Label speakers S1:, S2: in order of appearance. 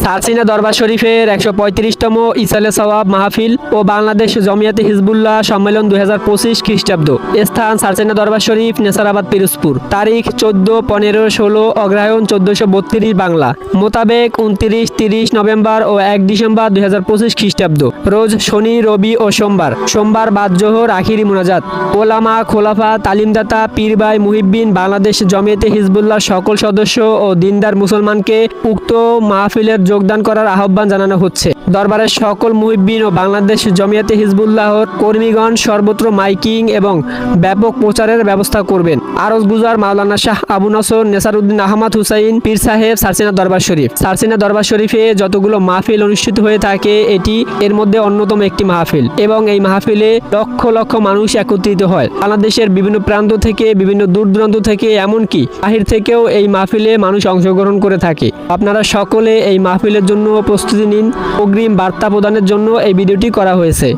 S1: সারসিনা দরবার শরীফের ১৩৫তম ইসালে সওয়াব মাহফিল ও বাংলাদেশ জমিয়াতে হিজবুল্লাহ সম্মেলন ২০২৫ খ্রিস্টাব্দ। স্থান সারসিনা দরবার শরীফ, নেসারাবাদ, পিরোজপুর। তারিখ ১৪, ১৫, ১৬ অগ্রহায়ণ ১৪৩২ বাংলা মোতাবেক ২৯, ৩০ নভেম্বর ও ১ ডিসেম্বর ২০২৫ খ্রিস্টাব্দ। রোজ শনি, রবি ও সোমবার। সোমবার বাদ জোহর আখিরি মুনাজাত। ওলামা, খোলাফা, তালিমদাতা, পীর ভাই মুহিব্বিন, বাংলাদেশ জমিয়াতে হিজবুল্লাহ সকল সদস্য ও দিনদার মুসলমানকে উক্ত মাহফিলের যোগদান করার আহ্বান জানানো হচ্ছে। দরবারের সকল মুহিব্বিন ও বাংলাদেশ জমিয়াতে হিজবুল্লাহর কর্মীগণ সর্বত্র মাইকিং এবং ব্যাপক প্রচারের ব্যবস্থা করবেন। আরজ গুজার মাওলানা শাহ আবু নসর নেসারউদ্দিন আহমদ হুসাইন পীর সাহেব, সারসিনা দরবার শরীফ। সারসিনা দরবার শরীফে যতগুলো মাহফিল অনুষ্ঠিত হয়ে থাকে এটি এর মধ্যে অন্যতম একটি মাহফিল এবং এই মাহফিলে লক্ষ লক্ষ মানুষ একত্রিত হয়। বাংলাদেশের বিভিন্ন প্রান্ত থেকে, বিভিন্ন দূর দূরান্ত থেকে, এমনকি বাহির থেকেও এই মাহফিলে মানুষ অংশগ্রহণ করে থাকে। আপনারা সকলে এই মাহফিলের জন্য প্রস্তুতি নিন। অগ্রিম বার্তা প্রদানের জন্য এই ভিডিওটি করা হয়েছে।